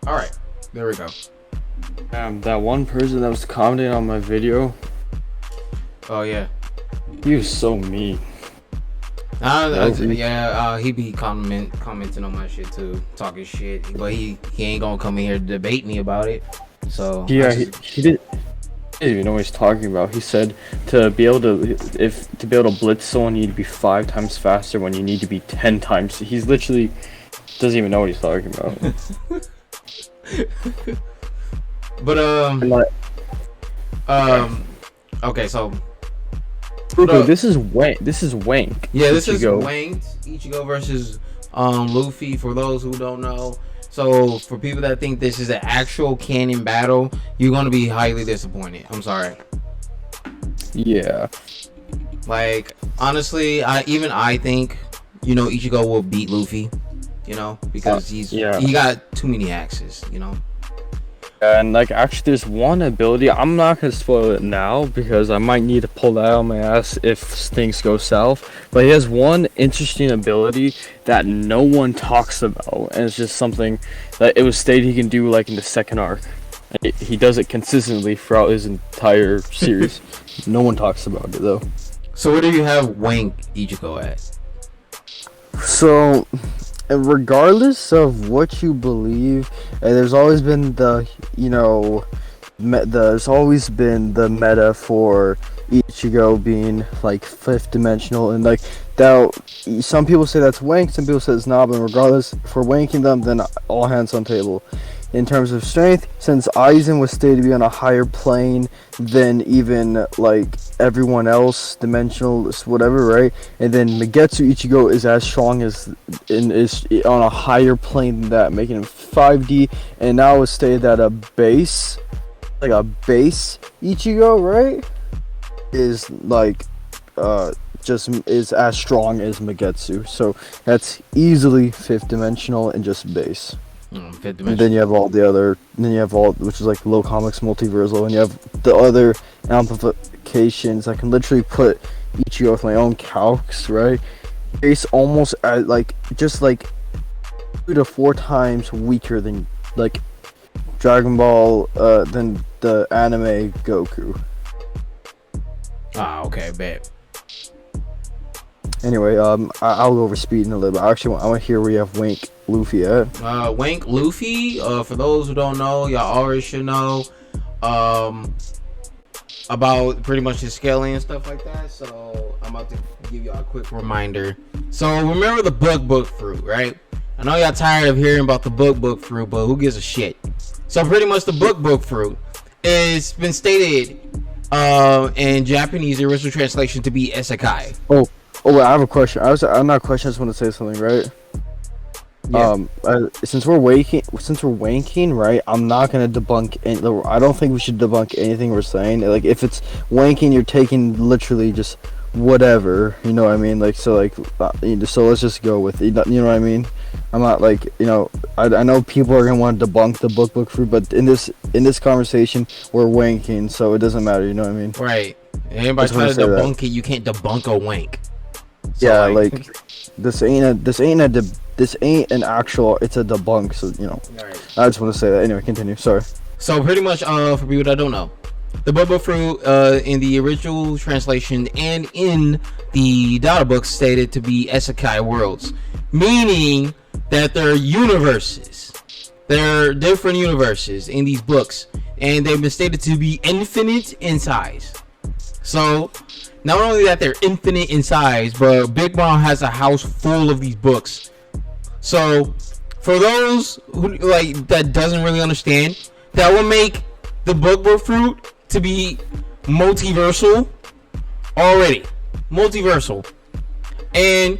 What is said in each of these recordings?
All right, there we go. That one person that was commenting on my video, Oh yeah. he was so mean. He be commenting on my shit too, talking shit. But he ain't gonna come in here to debate me about it. So Yeah, he didn't even know what he's talking about. He said to be able to blitz someone, you need to be 5 times faster when you need to be 10 times. He's literally doesn't even know what he's talking about. But okay, so this is wank. Yeah, this Ichigo. is Wanked Ichigo versus Luffy. For those who don't know, so for people that think this is an actual canon battle, you're gonna be highly disappointed. I'm sorry. Yeah. Like honestly, I think Ichigo will beat Luffy. Because he got too many axes. And like actually there's one ability, I'm not gonna spoil it now because I might need to pull that out of my ass if things go south, but he has one interesting ability that no one talks about, and it's just something that it was stated he can do like in the second arc. He does it consistently throughout his entire series. No one talks about it though. So where do you have Wank Ichigo at? So regardless of what you believe, there's always been there's always been the meta for Ichigo being like 5th dimensional, and like that some people say that's wank, some people say it's not, but regardless, if we're wanking them, then all hands on table. In terms of strength, since Aizen was stated to be on a higher plane than even like everyone else, dimensional, whatever, right? And then Magetsu Ichigo is as strong as is on a higher plane than that, making him 5D. And now it's stated that a base Ichigo, right, is like just is as strong as Magetsu. So that's easily 5th dimensional and just base. And then you have which is like low comics multiversal, and you have the other amplifications. I can literally put Ichigo with my own calcs, right? It's almost at just 2 to 4 times weaker than like Dragon Ball, than the anime Goku. Okay, bet. Anyway, I'll go over speed in a little bit. Actually, I want to hear where you have Wank Luffy at. Wank Luffy, for those who don't know, y'all already should know about pretty much his scaling and stuff like that. So I'm about to give y'all a quick reminder. So remember the book fruit, right? I know y'all tired of hearing about the book fruit, but who gives a shit? So pretty much the book fruit is been stated in Japanese original translation to be isekai. Oh, wait, I have a question. I'm not a question. I just want to say something, right? Yeah. Since we're wanking, right? I'm not gonna debunk. I don't think we should debunk anything we're saying. Like, if it's wanking, you're taking literally just whatever. You know what I mean? Like, so let's just go with it. You know what I mean? I'm not like, I know people are gonna want to debunk the book fruit, but in this conversation, we're wanking, so it doesn't matter. You know what I mean? Right. Anybody try to debunk it, you can't debunk a wank. So yeah, like this ain't an actual. It's a debunk. So right. I just want to say that. Anyway, continue. Sorry. So pretty much, for people that don't know, the Boba Fruit in the original translation and in the data book stated to be isekai worlds, meaning that there are universes. There are different universes in these books, and they've been stated to be infinite in size. So not only that they're infinite in size, but Big Mom has a house full of these books. So for those who that doesn't really understand, that will make the book fruit to be multiversal already. Multiversal. And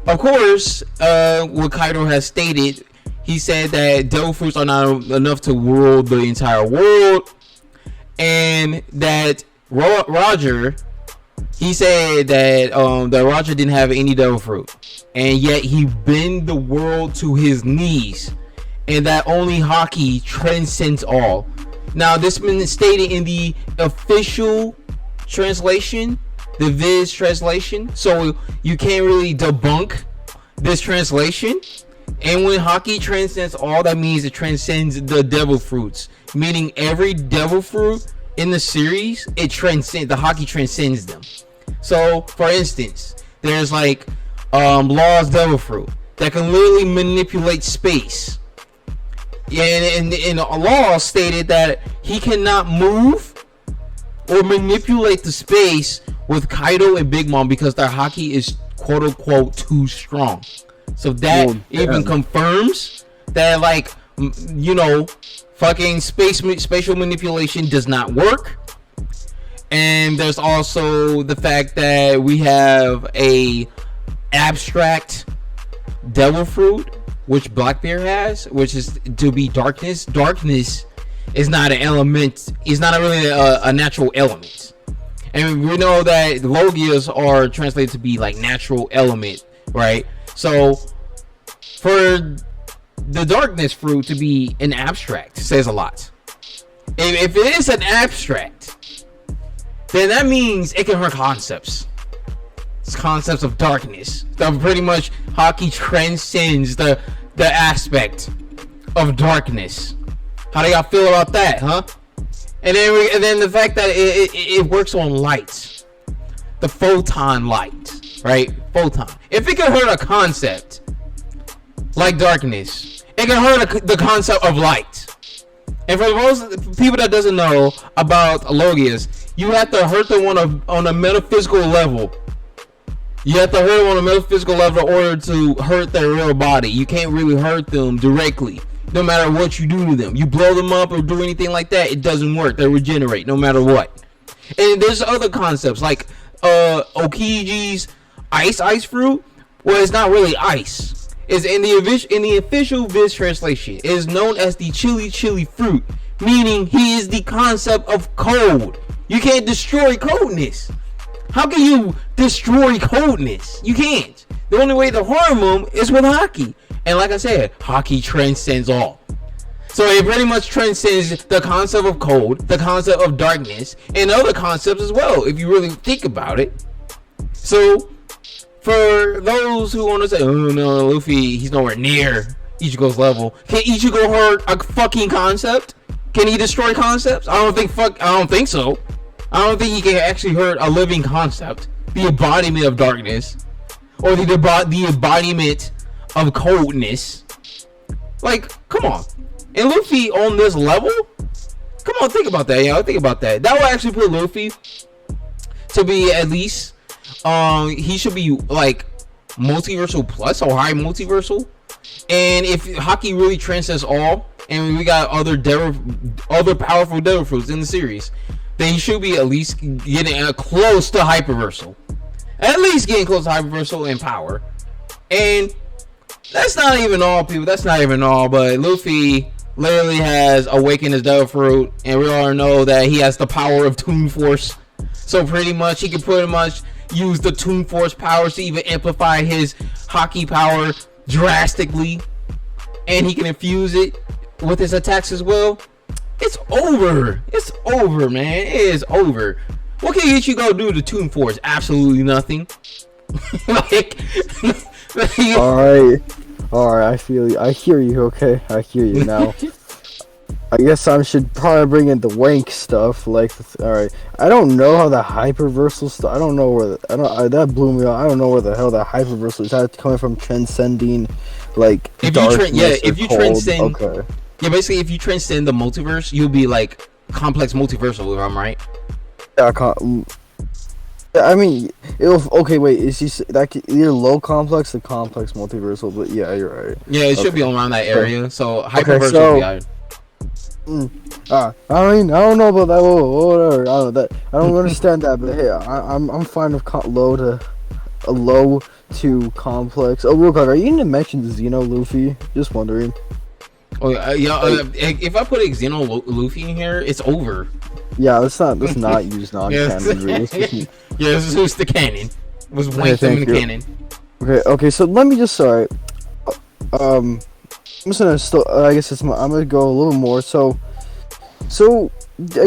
of course, what Kaido has stated, he said that devil fruits are not enough to rule the entire world, and that Roger, he said that that Roger didn't have any devil fruit, and yet he bent the world to his knees, and that only Haki transcends all. Now this has been stated in the official translation, the Viz translation, so you can't really debunk this translation. And when Haki transcends all, that means it transcends the devil fruits. Meaning every devil fruit in the series, the Haki transcends them. So, for instance, there's like Law's devil fruit that can literally manipulate space. And Law stated that he cannot move or manipulate the space with Kaido and Big Mom because their Haki is quote unquote too strong. So that even confirms that, like, you know, fucking spatial manipulation does not work. And there's also the fact that we have a abstract devil fruit, which Blackbeard has, which is to be darkness. Darkness is not an element. It's not really a natural element. And we know that Logias are translated to be like natural element, right? So for the darkness fruit to be an abstract says a lot. If it is an abstract, then that means it can hurt concepts. It's concepts of darkness. That pretty much Haki transcends the aspect of darkness. How do y'all feel about that, huh? And then the fact that it works on light, the photon light, right? Photon. If it can hurt a concept like darkness, it can hurt the concept of light. And for most people that doesn't know about Logias, you have to hurt them on a metaphysical level. You have to hurt them on a metaphysical level in order to hurt their real body. You can't really hurt them directly. No matter what you do to them, you blow them up or do anything like that, it doesn't work. They regenerate no matter what. And there's other concepts like Okiji's ice fruit. Well, it's not really ice. It's in the official Viz translation. It is known as the chili fruit, meaning he is the concept of cold. You can't destroy coldness. How can you destroy coldness? You can't. The only way to harm him is with Haki. And like I said, Haki transcends all. So it pretty much transcends the concept of cold, the concept of darkness, and other concepts as well, if you really think about it. So, for those who want to say, oh no, Luffy, he's nowhere near Ichigo's level. Can Ichigo hurt a fucking concept? Can he destroy concepts? I don't think so. I don't think he can actually hurt a living concept, the embodiment of darkness, or the embodiment of coldness. Like, come on. And Luffy on this level? Come on, think about that, yo. Think about that. That will actually put Luffy to be at least, he should be like multiversal plus or high multiversal. And if Haki really transcends all, and we got other powerful devil fruits in the series, then he should be at least getting close to hyperversal. At least getting close to hyperversal in power. And that's not even all, people. That's not even all. But Luffy literally has awakened his devil fruit, and we all know that he has the power of Toon Force. So pretty much he can pretty much use the Toon Force powers to even amplify his Haki power drastically, and he can infuse it with his attacks as well. It's over. It's over, man. It is over. What can Ichigo do to Toon Force? Absolutely nothing. All right. I feel you. I hear you. Okay, I hear you now. I guess I should probably bring in the wank stuff. Like, all right. I don't know how the hyperversal stuff. I don't know where. That blew me off. I don't know where the hell that hyperversal is. That's coming from transcending, like, if you transcend. Okay. Yeah, basically, if you transcend the multiverse, you'll be like complex multiversal, if I'm right. Yeah, I mean, okay, wait, is he that either low complex or complex multiversal? But yeah, you're right. Yeah, it should be around that area. So hyperversal. I mean, I don't know about that. Whatever. I don't understand that. But hey, I'm fine with low to complex. Oh, real quick, are you gonna mention Xeno Luffy? Just wondering. Oh yeah, if I put a Xeno Luffy in here, it's over. Yeah, let's not use non-canon rules. Yeah, this is the canon. It was wanked in the canon. Okay. So let me just I'm just gonna I guess I'm gonna go a little more. So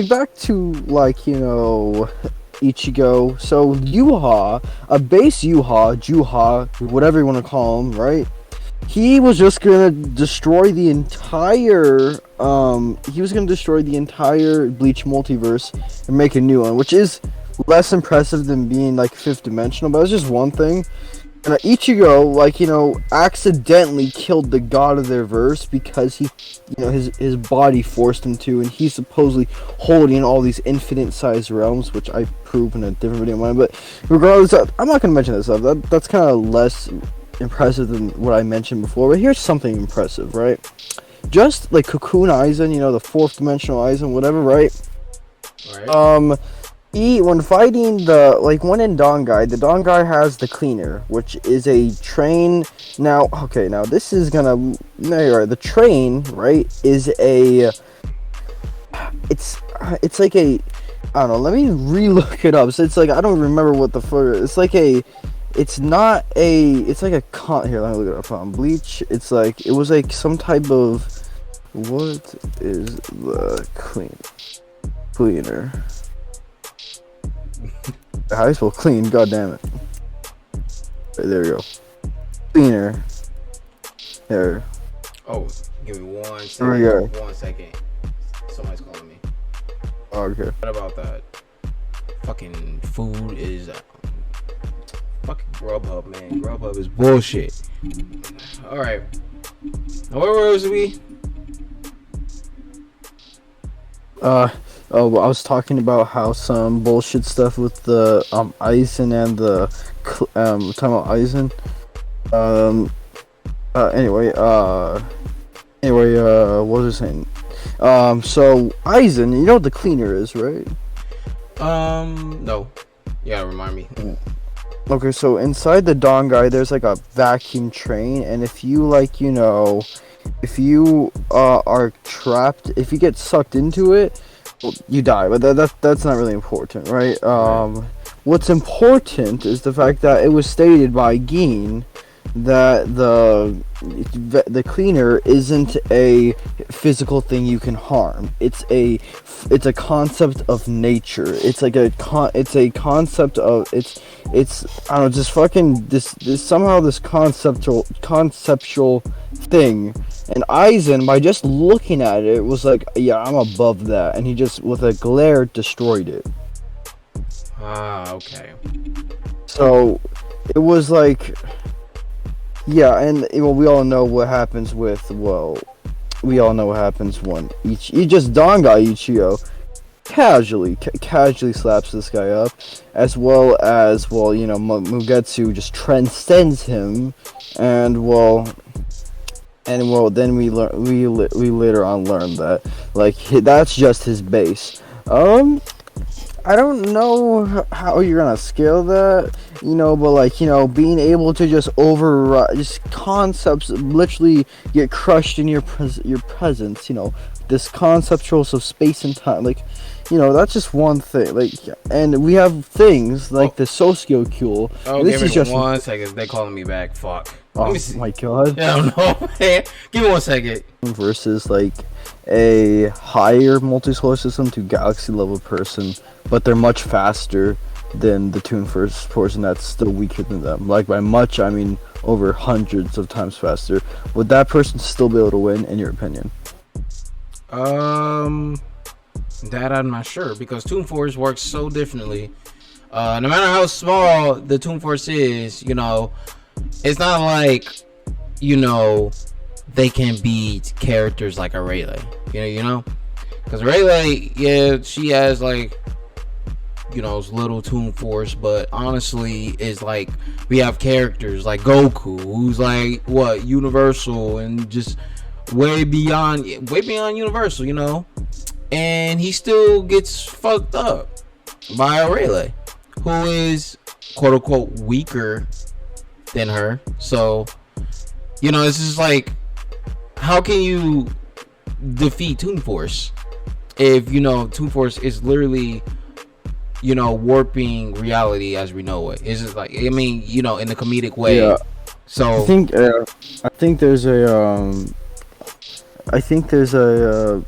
back to, like, you know, Ichigo. So Yuha, a base Yuha, Juha, whatever you want to call him, right? he was just gonna destroy the entire Bleach multiverse and make a new one, which is less impressive than being like fifth dimensional, but it's just one thing. And Ichigo, like, accidentally killed the god of their verse because his body forced him to, and he's supposedly holding all these infinite-sized realms, which I prove in a different video of mine. But regardless, I'm not gonna mention that stuff. That's kind of less impressive than what I mentioned before. But here's something impressive, right? Just like Cocoon Aizen, the fourth dimensional Aizen, whatever, right? Right. When fighting when in Dongai, the Dongai has the cleaner, which is a train. Now this is gonna. No, you're right. The train, right, is a. It's like a. I don't know. Let me re-look it up. So it's like I don't remember what the fuck. It's like a. It's not a. It's like a con. Here, let me look it up on Bleach. It's like it was like some type of. What is the cleaner? How do you spell clean? God damn it. Right, there we go. Cleaner. There. Oh, give me 1 second. There we go. 1 second. Somebody's calling me. Oh, okay. What about that? Fucking food is fucking Grubhub, man. Grubhub is bullshit. All right. Now where was we? Oh, well, I was talking about how some bullshit stuff with the Aizen and the talking about Aizen. What was I saying? So Aizen, you know what the cleaner is, right? No. Yeah, remind me. Okay, so inside the Dongai, there's like a vacuum train, and if you if you are trapped, if you get sucked into it, well, you die. But that's not really important, right? What's important is the fact that it was stated by Gin that the cleaner isn't a physical thing you can harm. It's a concept of nature. It's like it's a concept of it's I don't know, just fucking this somehow this conceptual thing. And Aizen, by just looking at it, was like, yeah, I'm above that, and he just with a glare destroyed it. Ah, okay. So it was like, yeah, and we all know what happens when you just Dongai Ichigo casually slaps this guy up, as well as Mugetsu just transcends him, and then we later on learn that that's just his base. I don't know how you're gonna scale that, but being able to just override just concepts literally get crushed in your presence, this conceptual of space and time, that's just one thing, and we have things like the sociocule. Oh, this is just 1 second. They're calling me back. Fuck. Oh my god. I don't know, man. Give me 1 second. Versus a higher multi-solar system to galaxy level person, but they're much faster than the Toon first person that's still weaker than them. By much, I mean over hundreds of times faster. Would that person still be able to win, in your opinion? That I'm not sure, because Toon Force works so differently. No matter how small the Toon Force is, it's not like, they can beat characters like a Rayleigh, because Rayleigh, yeah, she has little Toon Force, but honestly, is we have characters like Goku, who's universal and just way beyond universal, and he still gets fucked up by a Rayleigh, who is quote unquote weaker than her. So it's just how can you defeat Toon Force if Toon Force is literally warping reality as we know it? It's just in the comedic way. Yeah. So I think there's a I think there's a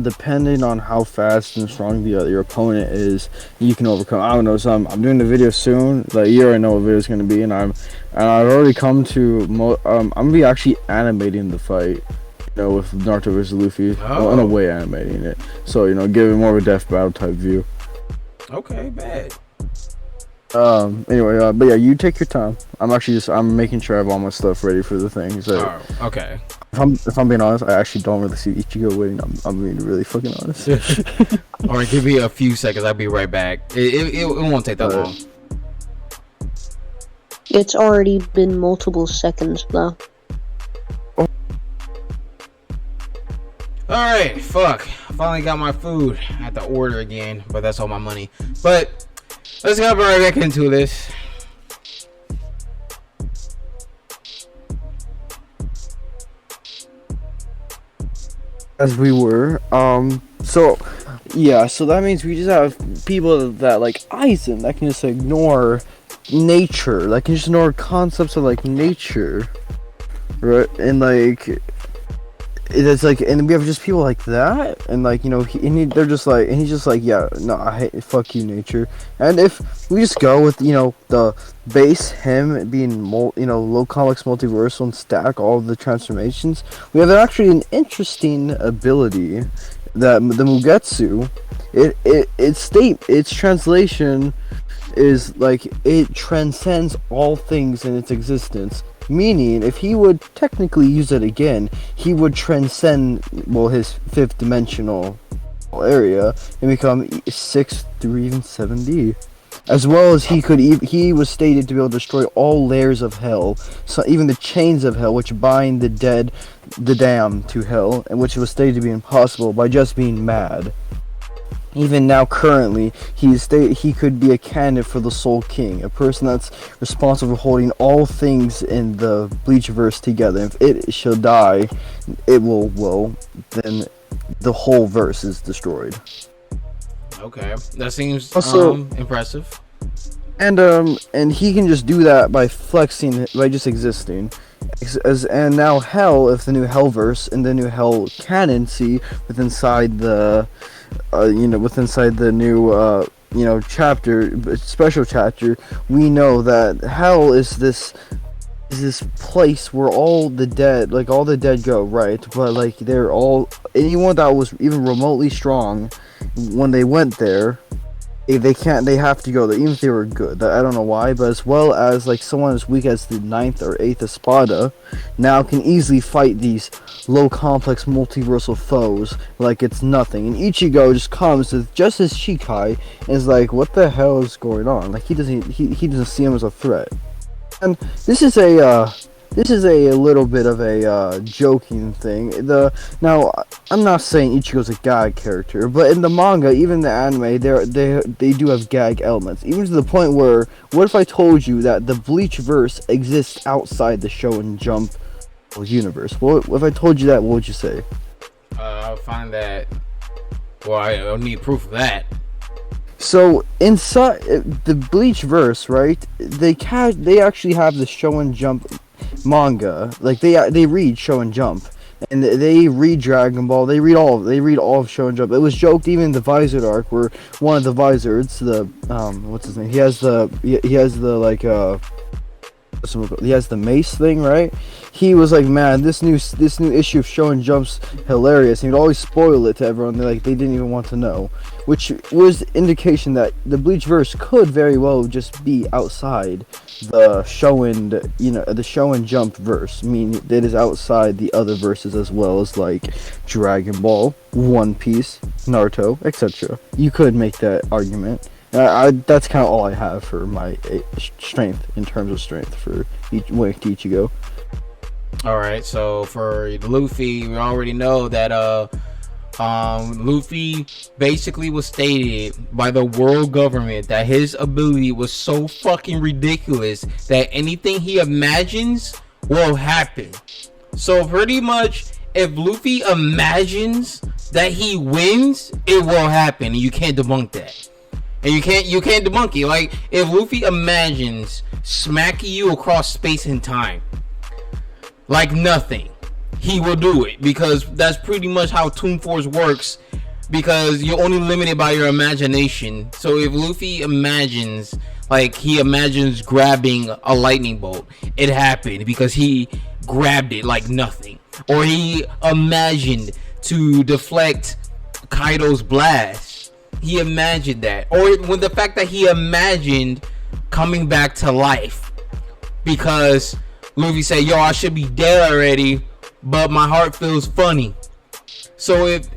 depending on how fast and strong your opponent is, you can overcome. I don't know. So I'm doing the video soon. Like, you already know what video is gonna be, and I've already come to. I'm gonna be actually animating the fight. You know, with Naruto vs Luffy. Well, in a way, animating it. So give it more of a death battle type view. Okay, bad. Anyway, but yeah, you take your time. I'm making sure I have all my stuff ready for the thing. So, okay. If I'm being honest, I actually don't really see Ichigo waiting. I'm being really fucking honest. Alright, give me a few seconds. I'll be right back. It won't take that long. It's already been multiple seconds though. Alright, fuck. I finally got my food. I had to order again, but that's all my money. But let's get right back into this. As we were, so that means we just have people that like Aizen that can just ignore nature, that can just ignore concepts of like nature, right? And like it's like, and we have just people like that, and like they're just like, and he's just like, yeah, no, I hate, fuck you, nature. And if we just go with the base, him being low complex multiversal, and stack all of the transformations, we have actually an interesting ability that the Mugetsu, its translation is like, it transcends all things in its existence. Meaning, if he would technically use it again, he would transcend, well, his 5th dimensional area and become 6th through even 7D. As well as he was stated to be able to destroy all layers of hell, so even the chains of hell, which bind the dead, the damned to hell, and which was stated to be impossible by just being mad. Even now, currently, he could be a candidate for the Soul King, a person that's responsible for holding all things in the Bleach verse together. If it shall die, it will then the whole verse is destroyed. Okay, that seems impressive. And he can just do that by flexing, by just existing. And now Hell, if the new Hell verse and the new Hell canon within the new chapter, special chapter, we know that Hell is this place where all the dead go, right? But like, they're all, anyone that was even remotely strong when they went there, they have to go there, even if they were good. I don't know why, but as well as like someone as weak as the 9th or 8th Espada now can easily fight these low complex multiversal foes like it's nothing. And Ichigo just comes with just his Shikai and is like, what the hell is going on? Like, he doesn't see him as a threat. And this is a little bit of a joking thing. Now, I'm not saying Ichigo's a gag character, but in the manga, even the anime, they do have gag elements. Even to the point where, what if I told you that the Bleach verse exists outside the Shonen Jump universe? What if I told you that? What would you say? I'll find that. Well, I'll need proof of that. So inside the Bleach verse, right? They actually have the Shonen Jump manga. Like they read Shonen Jump, and they read Dragon Ball. They read all of Shonen Jump. It was joked even in the Visored arc where one of the Visors, the what's his name? He has the mace thing, right? He was like, man, this new issue of Shonen Jump's hilarious. And he'd always spoil it to everyone. They didn't even want to know, which was indication that the Bleach verse could very well just be outside the Shonen Jump verse, meaning that is outside the other verses as well, as like Dragon Ball, One Piece, Naruto, etc. You could make that argument. That's kind of all I have for my strength, in terms of strength for Ichigo. Alright, so for Luffy, we already know that Luffy basically was stated by the world government that his ability was so fucking ridiculous that anything he imagines will happen. So pretty much, if Luffy imagines that he wins, it will happen, and you can't debunk that. And you can't debunk it. Like, if Luffy imagines smacking you across space and time like nothing, he will do it, because that's pretty much how Toon Force works, because you're only limited by your imagination. So if Luffy imagines, like he imagines grabbing a lightning bolt, it happened because he grabbed it like nothing. Or he imagined to deflect Kaido's blast, he imagined that. Or when the fact that he imagined coming back to life, because Luffy said, yo, I should be dead already, but my heart feels funny. So if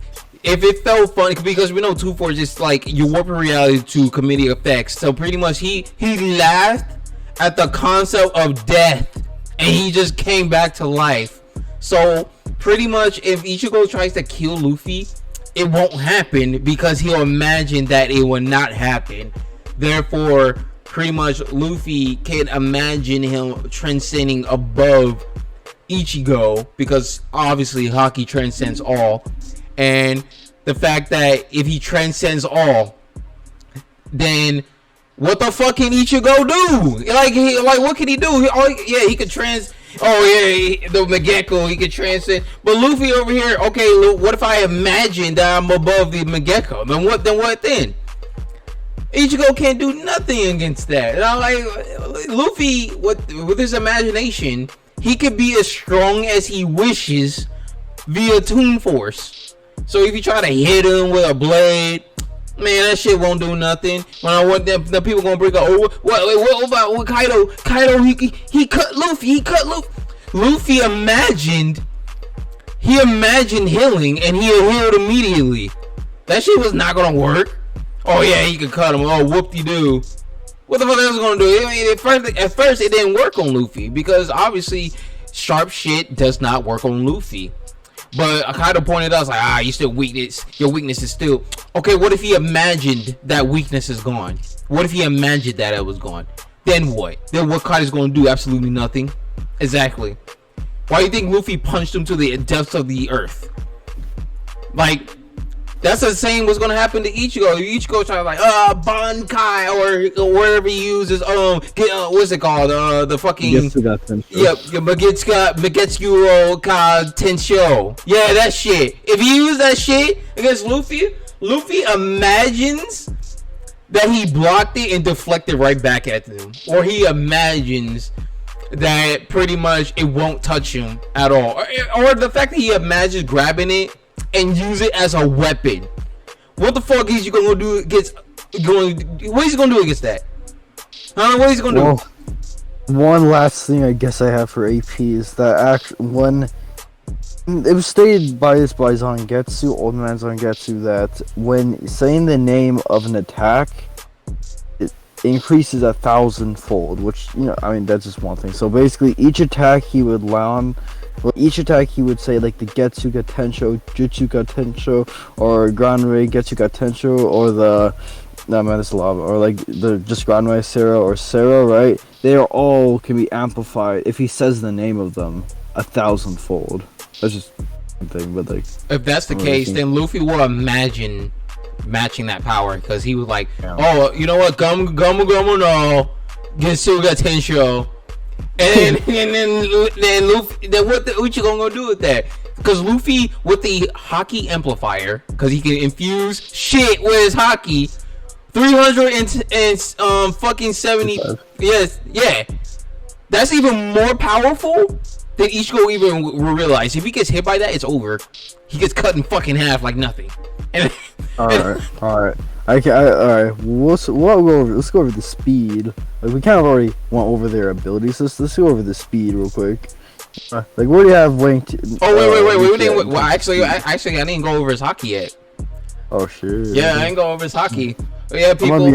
it felt funny, because we know Toon Force is like you warping reality to comedic effects. So pretty much he laughed at the concept of death, and he just came back to life. So pretty much if Ichigo tries to kill Luffy, it won't happen, because he'll imagine that it will not happen. Therefore, pretty much Luffy can imagine him transcending above Ichigo, because obviously Haki transcends all. And the fact that if he transcends all, then what the fuck can Ichigo do? Like what can he do? He could the Megeko, he could transcend. But Luffy over here, okay, what if I imagine that I'm above the Megeko? Then what then? Ichigo can't do nothing against that. And I'm like, Luffy, with his imagination, he could be as strong as he wishes via Toon Force. So if you try to hit him with a blade, man, that shit won't do nothing. When I want them, the people gonna bring up, what about Kaido? Kaido, he cut Luffy. He cut Luffy. Luffy imagined healing, and he healed immediately. That shit was not gonna work. Oh yeah, he could cut him. Oh, whoop-de-doo. What the fuck else gonna do? I mean, at first it didn't work on Luffy, because obviously sharp shit does not work on Luffy. But Kaido pointed out, like, your weakness is still okay. What if he imagined that weakness is gone? What if he imagined that it was gone? Then what? Then what Kaido's gonna do? Absolutely nothing. Exactly. Why do you think Luffy punched him to the depths of the earth? Like, that's the same what's gonna happen to Ichigo. Ichigo try to Bankai or wherever he uses what's it called? The fucking Magetsugo ka Tensho. Yeah, that shit. If he used that shit against Luffy imagines that he blocked it and deflected right back at him. Or he imagines that pretty much it won't touch him at all. Or the fact that he imagines grabbing it and use it as a weapon. What the fuck is you gonna do against? What is he gonna do against that? What is he gonna do? One last thing I guess I have for AP is that when it was stated by Zangetsu, Old Man Zangetsu, that when saying the name of an attack, it increases 1,000-fold. Which, I mean, that's just one thing. So basically, each attack he would say, like the Getsuga Tensho, Jutsuga Tensho, or Granrei Getsuga Tensho, or this lava, or like the just Granrei Sera or Sera, right? They are all can be amplified if he says the name of them 1,000-fold. That's just one thing, but like, if that's the case, then Luffy will imagine matching that power, because he was like, oh, you know what, Gamu no Getsuga Tensho. And then Luffy, then what you gonna do with that? Because Luffy with the Haki amplifier, because he can infuse shit with his Haki, 300 fucking 70. Yes, yeah, that's even more powerful than Ichigo even will realize. If he gets hit by that, it's over. He gets cut in fucking half like nothing. And all right. Let's go over the speed. Like, we kind of already went over their abilities. Let's go over the speed real quick. Like, what do you have wait. Well, actually, I didn't go over his Haki yet. Oh shit. Yeah, I didn't go over his Haki. But yeah, people. I'm gonna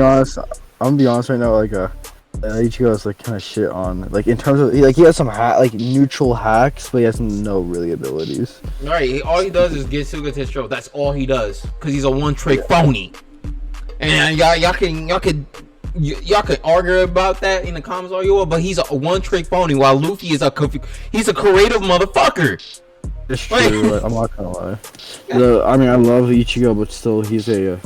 be honest right now. Like, Ichigo is like kind of shit on, like, in terms of he has some neutral hacks, but he has no really abilities. Right. All he does is get Suga Tensho. That's all he does, because he's a one-trick phony. And y'all can argue about that in the comments all you want, but he's a one-trick phony, while Luffy is he's a creative motherfucker. It's true. I'm not gonna lie. I mean, I love Ichigo, but still, he's a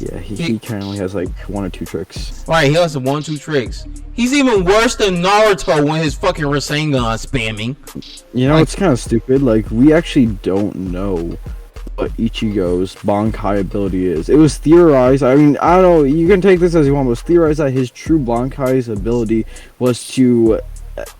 Yeah, he currently has like 1 or 2 tricks. Right, he has 1, 2 tricks. He's even worse than Naruto when his fucking Rasengan spamming. You know, it's kind of stupid. Like, we actually don't know what Ichigo's Bankai ability is. It was theorized. I mean, I don't know. You can take this as you want. But it was theorized that his true Bankai's ability was to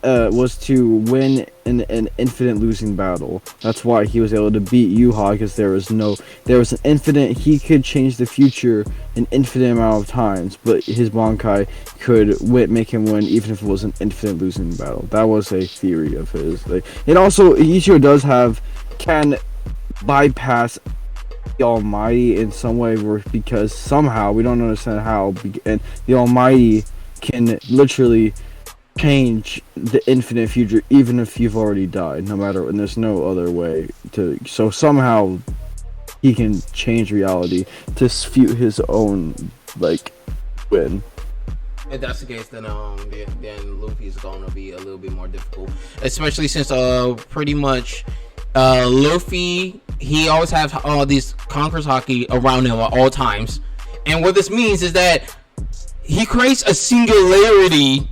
win an infinite losing battle. That's why he was able to beat Yuha, because there was an infinite. He could change the future an infinite amount of times, but his Bankai could make him win even if it was an infinite losing battle. That was a theory of his. Like, it also, Ichigo can bypass the Almighty in some way, because somehow we don't understand how, and the Almighty can literally change the infinite future even if you've already died, no matter, and there's no other way to, so somehow he can change reality to suit his own, like, win. If that's the case, then Luffy is going to be a little bit more difficult, especially since pretty much Luffy, he always has all these conquerors Haki around him at all times, and what this means is that he creates a singularity.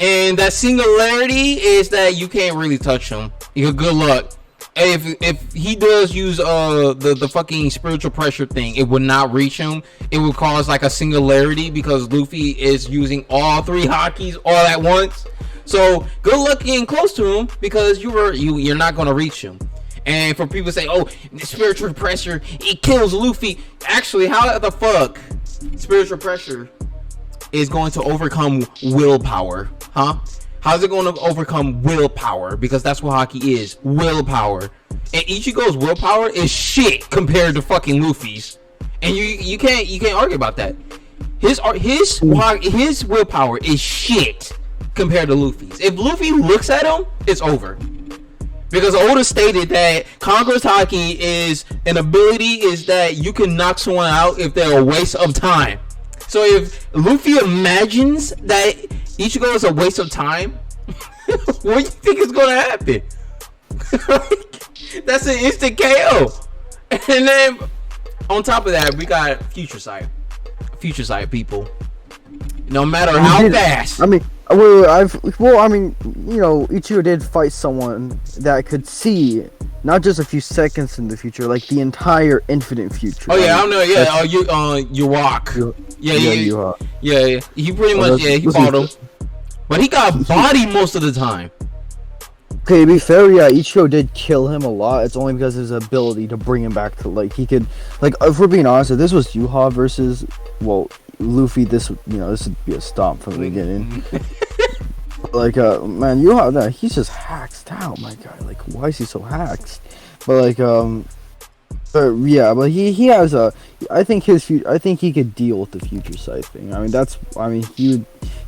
And that singularity is that you can't really touch him. Good luck. If he does use the fucking spiritual pressure thing, it would not reach him. It would cause like a singularity because Luffy is using all 3 Hakis all at once. So good luck getting close to him because you're not gonna reach him. And for people to say, oh, spiritual pressure, it kills Luffy. Actually, how the fuck spiritual pressure is going to overcome willpower, huh? How's it going to overcome willpower? Because that's what Haki is, willpower. And Ichigo's willpower is shit compared to fucking Luffy's, and you can't argue about that. His willpower is shit compared to Luffy's. If Luffy looks at him, it's over. Because Oda stated that Conqueror's Haki is an ability is that you can knock someone out if they're a waste of time. So if Luffy imagines that Ichigo is a waste of time, what do you think is going to happen? That's an instant KO. And then on top of that, we got future sight people. No matter how fast. I mean, Ichigo did fight someone that could see not just a few seconds in the future, like the entire infinite future. Oh yeah, I know. Yeah, you walk. Yeah. He pretty much he fought him, but he got bodied most of the time. Okay, to be fair, yeah, Ichigo did kill him a lot. It's only because of his ability to bring him back to, like, he could, like, if we're being honest, if this was Yuha versus, well, Luffy, this would be a stomp from the beginning. Like, man, Yuha, he's just hacked out, my guy. Like, why is he so hacked? But like, but he has I think he could deal with the future sight thing.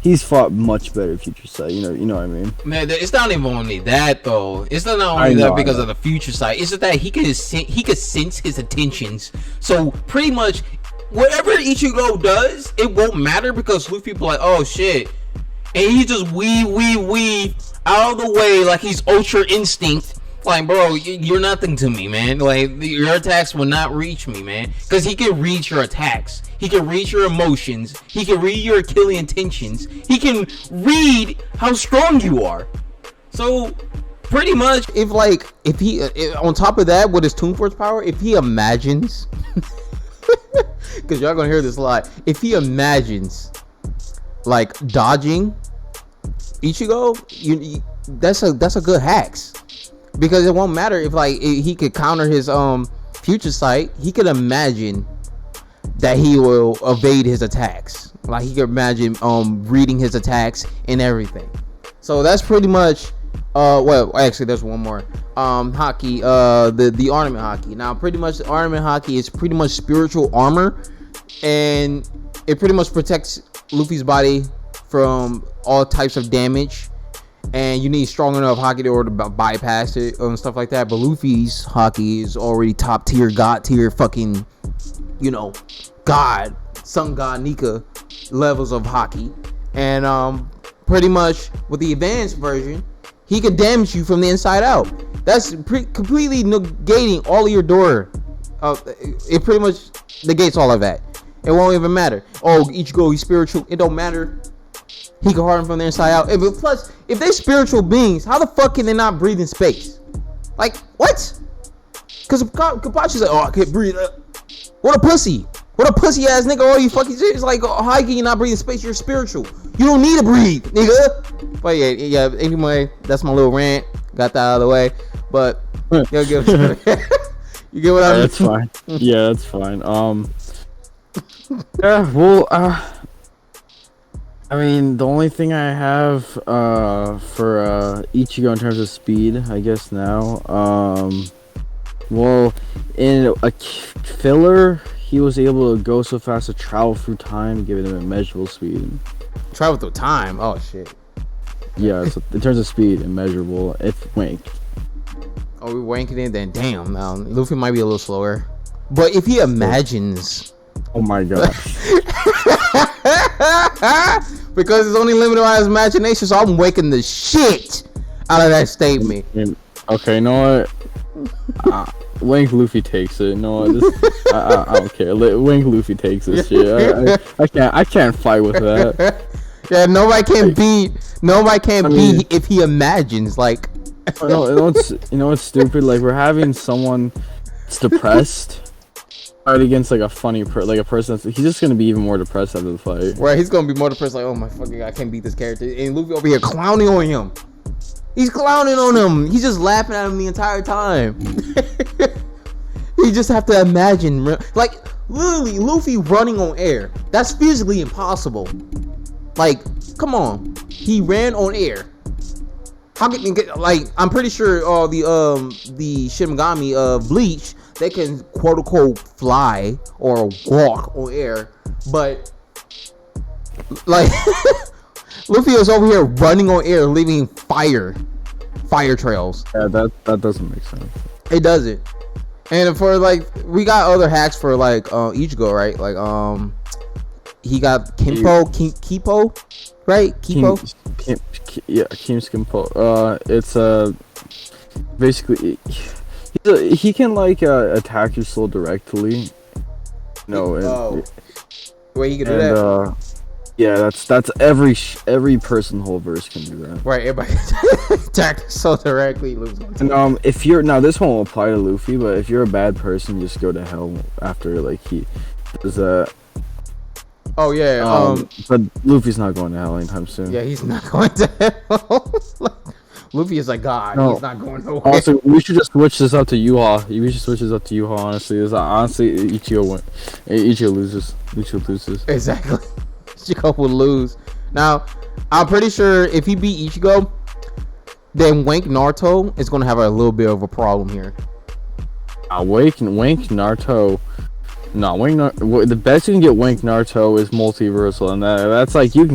He's fought much better future sight. You know what I mean? Man, it's not even only that though. It's not only that because of the future sight. It's just that he could sense his intentions. So pretty much, whatever Ichigo does, it won't matter because Luffy be like, oh shit, and he just weave out of the way like he's Ultra Instinct. Like, bro, you're nothing to me, man. Like, your attacks will not reach me, man. Because he can read your attacks. He can read your emotions. He can read your killing intentions. He can read how strong you are. So, pretty much, if he, on top of that, with his Toon Force power, if he imagines, because y'all gonna hear this a lot, if he imagines, like, dodging Ichigo, that's a good hacks. Because it won't matter if he could counter his future sight. He could imagine that he will evade his attacks. Like he could imagine reading his attacks and everything. So that's pretty much well, actually there's one more. Haki, the ornament Haki. Now pretty much the ornament Haki is pretty much spiritual armor, and it pretty much protects Luffy's body from all types of damage. And you need strong enough Haki to order bypass it and stuff like that. But Luffy's Haki is already top tier, god tier, fucking, god, sun god Nika levels of Haki. And pretty much with the advanced version, he can damage you from the inside out. That's completely negating all of your door. It pretty much negates all of that. It won't even matter. Oh, Ichigo, he's spiritual. It don't matter. He can harden from the inside out. Plus, if they spiritual beings, how the fuck can they not breathe in space? Like, what? Because Kapachi's like, oh, I can't breathe. What a pussy. What a pussy ass nigga. Oh, you fucking shit. It's like, oh, how can you not breathe in space? You're spiritual. You don't need to breathe, nigga. But yeah. Anyway, that's my little rant. Got that out of the way. But, yo, you get what I mean? That's fine. Yeah, that's fine. Yeah, well, I mean, the only thing I have for Ichigo in terms of speed, I guess now, well, in a filler, he was able to go so fast to travel through time, giving him immeasurable speed. Travel through time? Oh, shit. Yeah, so in terms of speed, immeasurable. If Wank. Oh, we wanking it, then damn. Luffy might be a little slower. But if he imagines... Oh my god. Because it's only limited by his imagination, so I'm waking the shit out of that statement. Okay, you know what? Wink Luffy takes it. You know what? I don't care. Wink Luffy takes this shit. I can't fight with that. Yeah, nobody can beat if he imagines. Like, you know what's stupid? Like, we're having someone that's depressed fight against like a funny a person he's just gonna be even more depressed after the fight. Right, he's gonna be more depressed. Like, oh my fucking god, I can't beat this character. And Luffy over here clowning on him. He's clowning on him. He's just laughing at him the entire time. You just have to imagine, like, literally Luffy running on air. That's physically impossible. Like, come on, he ran on air. How can you get, like, I'm pretty sure the Shinigami of Bleach, they can quote unquote fly or walk on air, but like Luffy is over here running on air, leaving fire trails. Yeah, that doesn't make sense. It doesn't. And for like, we got other hacks for like Ichigo, right? Like he got Kipo, right? Kipo. Kim's Kimpo. It's basically he can like attack your soul directly. No. Wait, he can do that. Yeah, that's every person whole verse can do that. Right, everybody attack so directly. And if you're now, this won't apply to Luffy, but if you're a bad person, just go to hell after like he does that. Oh yeah. But Luffy's not going to hell anytime soon. Yeah, he's not going to hell. Luffy is like God. No. He's not going nowhere. Also, we should just switch this up to Yuha. We should switch this up to Yuha. Honestly, Ichigo loses. Ichigo loses. Exactly. Ichigo will lose. Now, I'm pretty sure if he beat Ichigo, then Wank Naruto is going to have a little bit of a problem here. Wank Naruto. No, the best you can get Wank Naruto is multiversal, and that's like you can